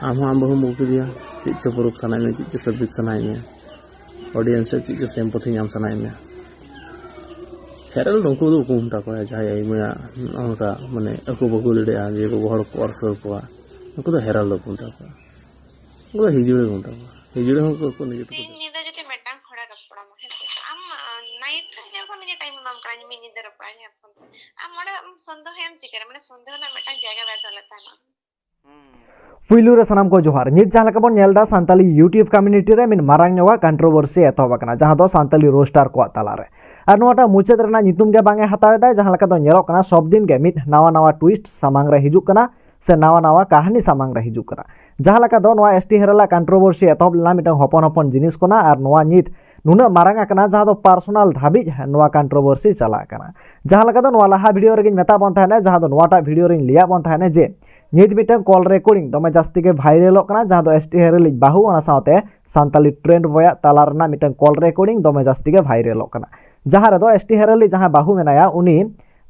आम हम बहु मुक्ति दिया चीज चो प्रूफ सनाई में चीज चो सर्विस सनाई में ऑडियंस चीज चो सेम्पथी नाम सनाई में हेरल नोको दो को उमटा को जहां आई में उनका माने अको बको लड़े आ जे को हर को और सर को उनको तो हेरल दो उमटा को उनको हिजुड़े उमटा को हिजुड़े को निजे तो निदा जति मेटांग खड़ा रपड़ा म हेसे आम नाइट जखन निजे टाइम नाम करानी मी निदा रपड़ा है फोन आम मडे संदेह हम चिकर माने संदेह ना मेटांग जायगा बेदलता ना पुइलू रे सनाम को जोहार नित जहां लका बन नेलदा सांताली यूट्यूब कम्युनिटी रे मिन मारांग नवा कंट्रोवर्सी एतहबकना जहां दो सांताली रोस्टार को ताला रे और नोटा मुचाद रेना नितुम गे बांगे हतावेदा जहां लका दो नेलो कना सब दिन गे मित नावा नावा ट्विस्ट सामांग रे हिजुक कना से नावा नावा कहानी सामांग रे हिजुक कना जहां लका दो नवा एसटी हेरला कंट्रोवर्सी एतहब लना मिटन हपन हपन जिनिस कोना और नवा नित नुना मारांग कना जहां दो पर्सनल धाबी नवा कंट्रोवर्सी चला कना जहां लका दो नवा लाहा वीडियो रे मेता बन थाने जहां दो नवाटा वीडियो रे लिया बन थाने जे नित मिटन कॉल रेकॉर्डिंग दमे जास्ती के वायरल जहां दो एसटी हेरल बाहू साथे सांताली ट्रेंड बॉय ताला रना मिटन कॉल रेकॉर्डिंग दमे जास्ती के वायरल जहां रे दो एसटी हेरल जहां बाहू मेनाया उनी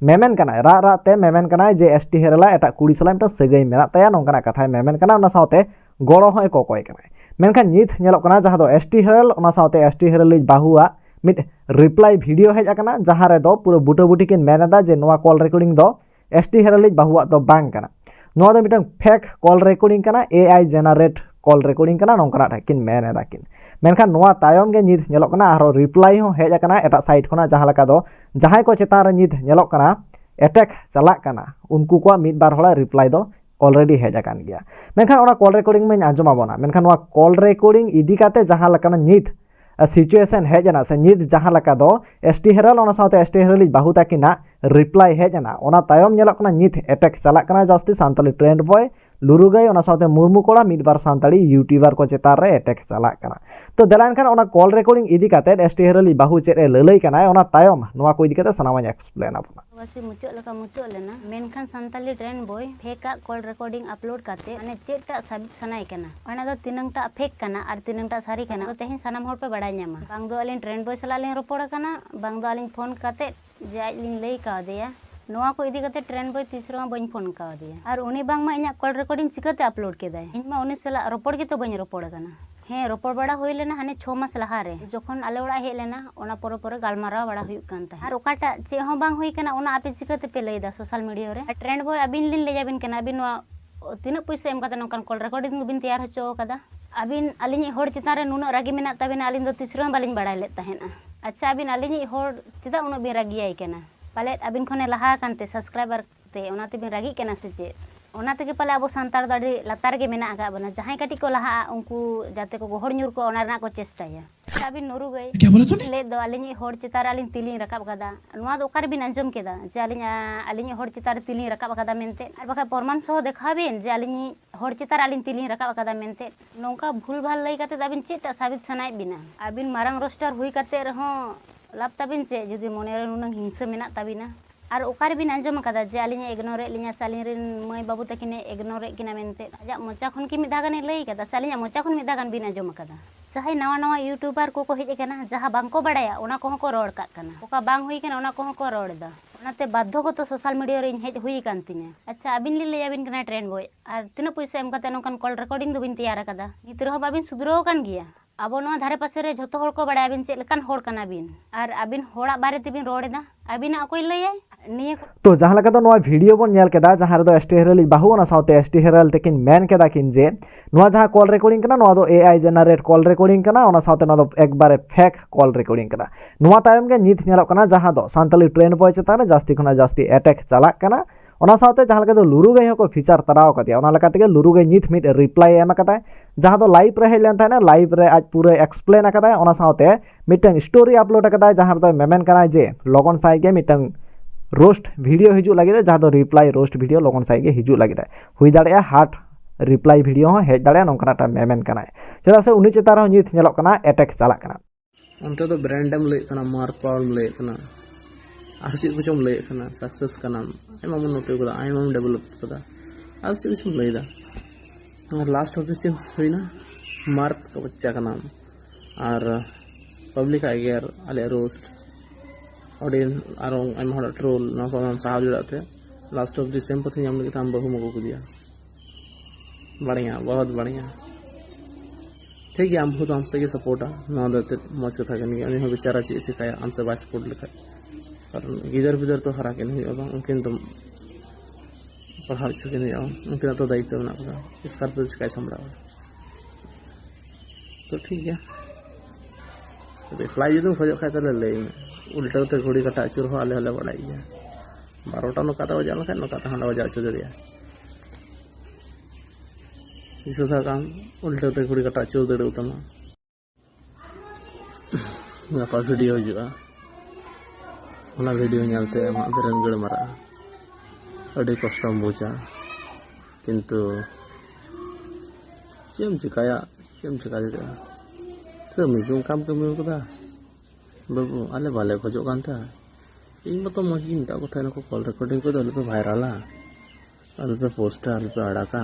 मेमेन कना रा रा ते मेमेन कना जे एसटी हेरला एटा कुड़ी सला मिटन सगई मेना तया नोंकना कथा मेमेन कना ओना साथे गड़ो होय कोकोय कना मेनखान नित नेलो कना जहां दो एसटी हेरल ओना साथे एसटी हेरल बाहुआ मिट रिप्लाई वीडियो हेज आकना जहां रे दो पूरा बुटो बुटी किन मेनदा जे नोवा कॉल रेकॉर्डिंग दो एसटी हेरल बाहुआ दो बांग कना नोवा दो मिटन फेक कॉल रेकॉर्डिंग कना एआई जेनरेट कॉल रेकॉर्डिंग कना नोंकना किन मेनेदा किन मेनखान नोवा तायम गे नित नेलो कना आरो रिप्लाई हो हेज आकना एटा साइट खना जहां लका दो जहां को चेतान रे नित नेलो कना अटैक चला कना उनको को मिद बार होला रिप्लाई दो ऑलरेडी हेज आकान गया मेनखान ओना कॉल रेकॉर्डिंग में आंजमा बना मेनखान नोवा कॉल रेकॉर्डिंग इदी काते जहां लका नित सिचुएशन हेजना से नित जहां लका दो एसटी हेरल ओना साथे एसटी हेरल बाहू ताकिना रिप्लाई हेजना ओना तायम नेलो कना नित अटैक चला कना जास्ती सांताली ट्रेंड बॉय लुरुगाई ओना साथे मुर्मू कोड़ा मिद बार सांताली यूट्यूबर को चेतान रे अटैक चला कना तो दलान खान ओना कॉल रेकॉर्डिंग इदी काते एसटी हेरल बाहू चेत ए ललई कना ओना तायम नोवा को इदी काते सनामाኝ एक्सप्लेन आपना वैसे मुचो लका मुचो लेना मेनखान Santali trend boy fake call recording upload काते माने चेटा साबित सनाय कना ओना दो तिनंगटा फेक कना और तिनंगटा सारी कना तो तेहिन सनाम होर पे बड़ाय ᱧᱟᱢᱟ बांग दो अलिन ट्रेंड बॉय सला लिन रोपड़ कना बांग दो अलिन फोन काते जे आज लिन लई का दिया नोवा को इदी काते ट्रेंड बॉय तीसरा बइन फोन का दिया और उनी बांग मा इना कॉल रेकॉर्डिंग चिकाते अपलोड केदाय इन मा उनी सला रोपड़ के तो बइन रोपड़ कना हे रोपड़ बड़ा होई लेना हाने 6 मास लहा रे जखन आले ओड़ा हे लेना ओना पोरो पोरो गालमारा बड़ा हुयुक कान ता और ओकाटा चे हो बांग हुई कना ओना आपे चिकाते पे लईदा सोशल मीडिया रे ट्रेंड बॉय अबिन लिन ले जाबिन कना अबिन नोवा तीना पैसा एम काते नोकान कॉल रेकॉर्डिंग बिन तैयार होचो कदा अबिन अलिनी होड़ चितान रे नुनो रागी मेना तबिना अलिन दो तीसरा बालिन बड़ाय ले ताहेना अच्छा अबिन अलिनी होड़ चिता उनो बि रागियाय कना पाले अबिन खने लहा कानते सब्सक्राइबर ते ओनाते बिन रागी कना से चे ओना तेगे पाले अब सांतार दो अडी लातार गे मेना आगा बना जहां कटी को लहा उनको जाते को गोहड़ न्यूर को ओना रना को चेष्टाया अबिन नोरु गई क्या बोला तूने ले दो अलिनी होड़ चितार अलिन तिलिन रकाब कदा नोवा दो ओकार बिन अंजम केदा जे अलिनी होड़ चितार तिलिन रकाब कदा मेनते आर बखा परमान सह देखाबेन जे अलिनी होड़ चितार अलिन तिलिन रकाब कदा मेनते नोंका भूल भाल लई काते अबिन चेटा साबित सनाय बिना अबिन मारांग रोस्टर हुई काते रहो लाभ तबिन चे जुदी मोने रे नुनंग हिंसा मेना तबिना और ओकार बिन आंजम कदा जे अलिनी इग्नोरे लिया सालिन रे मई बाबू तकिने इग्नोरे किना मेनते आजा मोचा खन की मिदागाने लई कदा सालिन मोचा खन मिदागान बिन आंजम कदा चाहे नवा नवा यूट्यूबर को हेज कना जहां बांको बड़ाया ओना को को रोड का कना ओका बांग हुई कना ओना को रोडदा ओनाते बाध्यगत सोशल मीडिया रे हेज हुई कान तिने अच्छा अबिन ले लेयाबिन कना ट्रेंड बॉय और तिना पैसा एम काते नोकान कॉल रेकॉर्डिंग दो बिन तैयार कदा नित रहो बाबिन सुधरो कान गिया अब नोआ धारे पासे रे झोतो होड़ को बड़ाय बिन चेक लकान होड़ कना बिन और अबिन होड़ा बारे तेबिन रोडेदा अबिना कोई लैय निये तो जहां लगा नोआ वीडियो बन नेल केदा जहां रे दो एसटी हेरल बाहू ओना साथे एसटी हेरल तकिन मेन केदा किन जे नोआ जहां कॉल रेकॉर्डिंग कना नोआ दो एआई जेनरेट कॉल रेकॉर्डिंग कना ओना साथे नोआ दो एक बारे फेक कॉल रेकॉर्डिंग कना नोआ तायम गे नित नेलो कना जहां दो सांताली ट्रेंड बॉय चेतान जास्ती खना जास्ती अटैक चला कना ओना साथे जहां लगा दो लुरुगाई हो को फीचर तराव कदिया ओना लगा तेगे लुरुगाई नित मिट रिप्लाई एम कदा जहां दो लाइव रे हेलन थाना लाइव रे आज पूरा एक्सप्लेन कदा ओना साथे मिटन स्टोरी अपलोड कदा जहां दो मेमेन कना जे लगन साइ गे मिटन रोस्ट वीडियो हिजू लगे जहां दो रिप्लाई रोस्ट वीडियो लगन साइ गे हिजू लगे हुई दाड़े हार्ट रिप्लाई वीडियो हो हेज दाड़े नोंकनाटा मेमेन कना चदा से उनी चेतार हो नित नेलो कना अटैक चला कना अंत तो ब्रांडम ले कना मार्क पावर ले कना आर चीज कुछ ले कना सक्सेस कना एमा मन नोते को आई एम डेवलप कदा आर चीज कुछ ले दा और लास्ट ऑफिशियल होइना मार्क का बच्चा का नाम और पब्लिक आइगर आले रोस्ट ऑडियंस आरो आई एम ट्रोल ना को हम साहब जुड़ाते लास्ट ऑफ द सेम पथि हम लगे हम बहु मगो को दिया बढ़िया बहुत बढ़िया ठीक है। हम खुद हमसे ही सपोर्टा मौज कथा उन्हें बेचारा चीज चिकाया हमसे बाय सपोर्ट लिखा कारण गिदर बिदर तो हरा के नहीं उनकिन तो पढ़ा चुके नहीं उनका तो दायित्व बना पड़ा इसका तो चिकाय संभड़ा तो ठीक है। तो फ्लाई जो खोज खाए तो ले उल्टा तो घड़ी कटा अचुर हो आले बड़ा 12टा नौका बजा लखा नौका हाँ बजा अचु दाड़ा जिस काम उल्टा तो घड़ी कटा अचुर दाड़े तमा गपा वीडियो हजूगा वीडियो नालते बेरेन गड़ मारा अड़ी कष्ट बुझा किंतु चेम चिकाया चिका कमी को काम कमी कदा बाबू आले बाले खोजो इन तो मज गी मता को कॉल रिकॉर्डिंग को अलपे भाइराला अलपे पोस्टा अलपे अड़ाका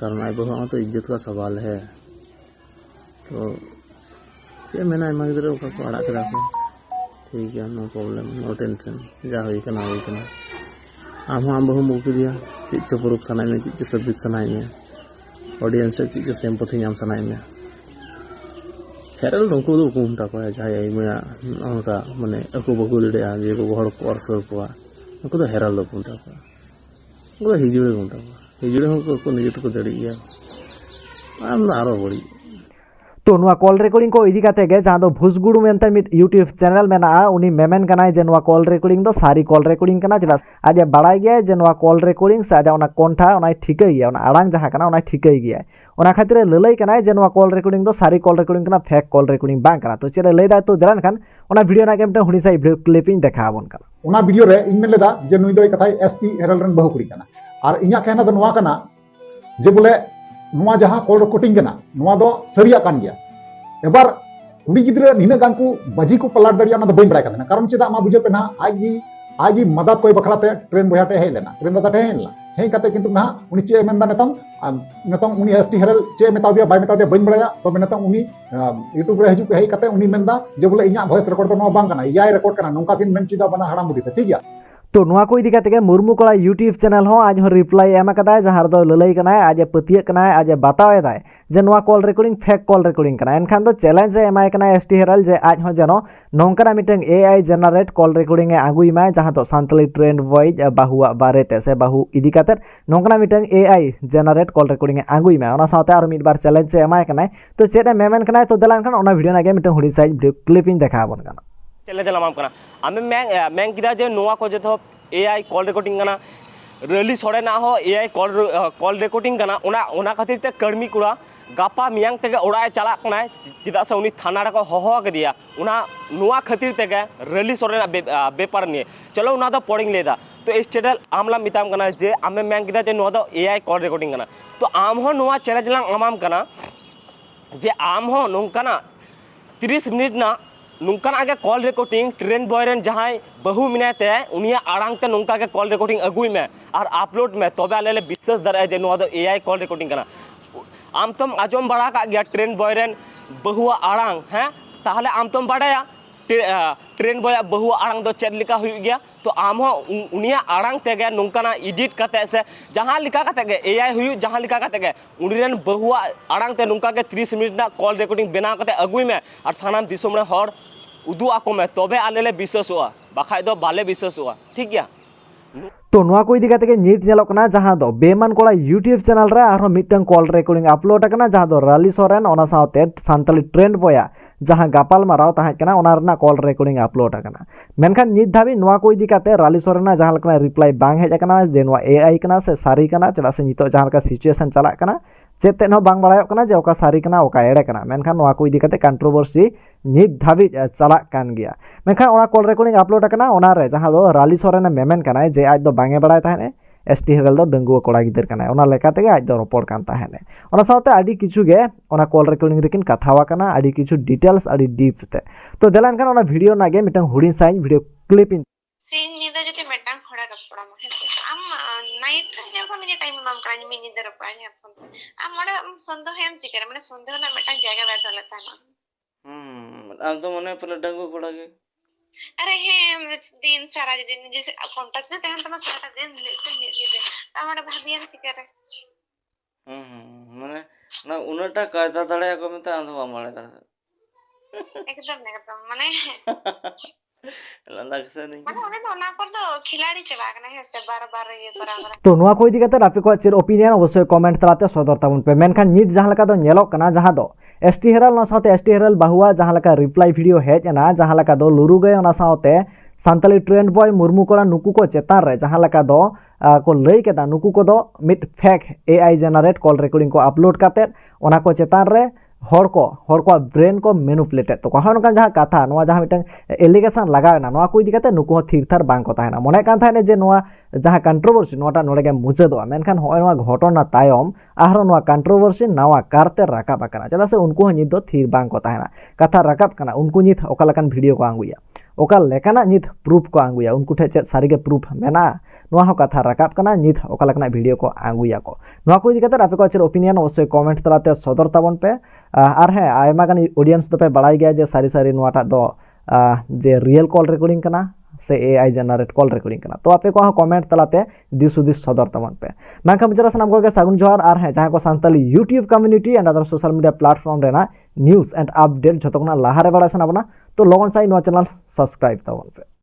कारण आई बाबा तो इज्जत का सवाल है। तो क्या मैंने आयमा गिद्रा को अड़ा करा को ठीक है नो प्रॉब्लम नो टेंशन जा हुई आम बहु मुक्ति दिया चीज प्रूफ सनाई में चीज सब्जित सनाई में ऑडियंस चीज सेम्पथी नाम सनाई में हेरल उनको उमता को जहाँ मैं माने अको बाको लड़ा जे हर को अर्सर को उनको तो हेरल उमता को उनको हिजुड़े उमता को हिजुड़े को निजे तो दड़ी आम आरो बड़ी तो नुआ कॉल रिकॉर्डिंग को इदी काते गे जहां दो भुसगुड़ू मेनते मिट यूट्यूब चैनल मेना उनी मेमेन कनाय जे नुआ कॉल रिकॉर्डिंग दो सारी कॉल रिकॉर्डिंग कना चला आज बड़ाई गया जे नुआ कॉल रिकॉर्डिंग से आज ओना कोंठा ओना ठीकई गया ओना आड़ांग जहां कना ओना ठीकई गया ओना खातिर ललई कनाय जे नुआ कॉल रिकॉर्डिंग दो सारी कॉल रिकॉर्डिंग कना फेक कॉल रिकॉर्डिंग बांग कना तो चेरे लई दा तो दरान खान ओना वीडियो ना केमटे हुडी साइ वीडियो क्लिपिंग देखा बोन कना ओना वीडियो रे इन में लेदा जे नुई दो कथाई एसटी हेरल रन बहु कुड़ी कना और इया कहना दो नुआ कना जे बोले नुआ जहां कॉल रिकॉर्डिंग कना नुआ दो सरिया कान गया एबार कुड़ी गिद्रा निना गान को बाजी को पलाट दड़िया ना बई बड़ा करना कारण चेदा मा बुझे पे ना आज मदद कोई बखराते ट्रेन बयाटे हे लेना ट्रेन दादा हे लेना हे काते किंतु ना उनी चे मेंदा नतम उनी एसटी हेरल चे मेता दिया बाय मेता दिया बई बड़ा तो नतम उनी यूट्यूब रे हजू हे काते उनी मेंदा जे बोले इया वॉइस रिकॉर्ड तो नो बांग कना याय रिकॉर्ड कना नोका किन मेन चिदा बना हड़ाम बुदी ठीक गया। तो नुआ को इदी काते मुर्मू कड़ा यूट्यूब चैनल हो आज हो रिप्लाई एम कदा जहां दो ललई कनाय आज पतिय कनाय आज बतावे दाय जे नुआ call recording fake call recording कना एनखान दो चैलेंज एमाय कना एसटी हेरल जे आज हो जनो नोंकना मिटंग एआई जनरेट कॉल रिकॉर्डिंग ए आगुई माय जहां दो सांतली ट्रेंड वॉइस बाहुआ बारेते से बाहु इदी काते नोंकना मिटंग एआई जनरेट कॉल रिकॉर्डिंग ए आगुई माय ओना साथे आरो मिद बार चैलेंज से एमाय कनाय तो चेदा मेमेन कनाय तो दलान खान ओना वीडियो नागे मिटंग हुडी साइज वीडियो क्लिपिंग देखा बोन कना चैलेंज लामाम कना आमे मैं किदा जे नोआ को जतो एआई कॉल रिकॉर्डिंग कना रली सोडे ना हो एआई कॉल रिकॉर्डिंग कना ओना खातिर ते कर्मी कुड़ा गापा मियांग तेगे ओड़ा चला कना चिदा से उनी थाना रे को होहो के दिया ओना नुआ खातिर तेगे रली सोडे ना बेपार निये चलो ओना दो पॉइंट लेदा तो इस चैनल आमला मिताम कना जे आमे मैंग किदा जे नुआ दो एआई कॉल रिकॉर्डिंग कना तो आम हो नुआ चैलेंज ला आमाम कना जे आम हो नोंकना 30 मिनट ना नुंकाना के call recording train boy rain जहां बहु मिनाते उनिया आड़ांग ते नुंका के कॉल रिकॉर्डिंग अगुई में और अपलोड में तबे आले विश्वास दरे जे नुआ दो एआई कॉल रिकॉर्डिंग कना आम तुम आजम बड़ा का गया ट्रेन बॉय रेन बहुआ आड़ांग हैं ताहले आम तुम बड़ाया ट्रेन बॉय बहुआ आड़ांग दो चेक लिखा हुई गया तो आम हो उनिया आड़ांग ते गया नुंकाना एडिट करते से जहां लिखा करते गए एआई हुई जहां लिखा करते गए उनिरेन बहुआ आड़ांग ते नुंका के 30 मिनट ना कॉल रिकॉर्डिंग बना करते अगुई में और सानाम दिसोम रे हर उदू आको में तबे आले विश्वास हुआ बाखाय दो बाले विश्वास हुआ ठीक गया। तो नुआ को इदी काते के नीत नेलोक कना जहां दो बेमान कोड़ा यूट्यूब चैनल रे आरो मिटन कॉल रिकॉर्डिंग अपलोड कना जहां दो राली सोरेन ओना साथे सांतली ट्रेंड बॉया जहां गापाल माराव ताहे कना ओना रना कॉल रिकॉर्डिंग अपलोड कना मेनखान नीत धाबी नुआ को इदी काते राली सोरेना जहां लकना रिप्लाई बांग हेज कना जे नुआ एआई कना से सारी कना चला से नितो जहां का सिचुएशन चला कना चेते न बांग बड़ायो कना जे ओका सारी कना ओका एड़े कना मेनखान नुआ को इदी काते कंट्रोवर्सी नीत धाबी चला कान गया मेनखान ओना कॉल रिकॉर्डिंग अपलोड कना ओना रे जहां दो राली सोरेना मेमेन कना जे आज दो बांगे बड़ाय ताहे एसटी हेरल दो डंगुआ कोड़ा गिदर कना ओना लेका तेगे आज दो रोपड़ कान ताहेने ओना साथे आडी किछु गे ओना कॉल रिकॉर्डिंग रेकिन कथावा कना आडी किछु डिटेल्स आडी डीप ते तो देलान खान ओना वीडियो नागे मिटंग हुडी साइन वीडियो क्लिपिंग सीन निदा जति मेटांग खड़ा रपड़ा महे आम नाइट रे को मिनी टाइम माम करा मिनी निदा रपड़ा है फोन आम मोडे संदो हेम चिकर माने संदो ना मेटांग जगह बेद होलता ना आम तो मने पले डंगु कोड़ा के अरे हे दिन सारा दिन जैसे कांटेक्ट से तहन तमा सारा दिन से मिल दे हमारा भाभी हम चिकर ना उन्नटा कायदा दाड़े को मिता आंधो बामड़े दा एकदम एकदम माने लंदा कसे नहीं माने उन्हें तो ना कर दो खिलाड़ी चबा के नहीं से बार-बार ये करा तो नुआ को इदी कते आपे को चेर ओपिनियन अवश्य कमेंट तलाते सदर ताबुन पे मेनखान नित जहां लका दो नेलोक कना जहां दो एसटी हेरल ना साथे एसटी हेरल बाहुआ जहां लका रिप्लाई वीडियो हेज ना जहां लका दो लुरु गए ना साथे सानताली ट्रेंड बॉय मुर्मू कोड़ा नुकु को चेतान रे जहां लका दो को लई केदा नुकु को दो मिट fake AI generate call recording को अपलोड काते ओना को चेतान रे हर को ब्रेन को मैनिपुलेट तो कहां जहां कथा नोआ जहां मिटन एलिगेशन लगावे ना नोआ को इदी कते नुकु थिरथार बांग को ताहेना मने कान थाने जे नोआ जहां कंट्रोवर्सी नोटा नोडे मुचादो मेनखान होय नोआ घटना तायम आरो नोआ कंट्रोवर्सी नावा कारते राकाब आकना चदा से उनको नित दो थिर बांग को ताहेना कथा राकाब कना उनको नित ओका लकान वीडियो को आंगुया ओका लेकाना नित प्रूफ को आंगुया उनको ठे चेत सारीगे प्रूफ मेना नोआ हो कथा राकाब कना नित ओका लकाना वीडियो को आंगुया को नोआ को इदी कते आपे को आचर ओपिनियन अवश्य कमेंट तलाते सदर ताबन पे आर है आयमा गानी ऑडियंस तो पे बड़ाई गया जे सारी सारी नोआटा दो जे रियल कॉल रिकॉर्डिंग कना से एआई जनरेट कॉल रिकॉर्डिंग कना तो आपे को कमेंट तलाते दिस उदिस सदर ताबन पे नाखा बिचारा सनाम को सागुन जोहार आर है जहां को Santali YouTube community and other social media platform रेना न्यूज़ एंड अपडेट जतोना लाहारे बड़ा सनाबना तो लोगन साइ नो चैनल सब्सक्राइब ताबन पे।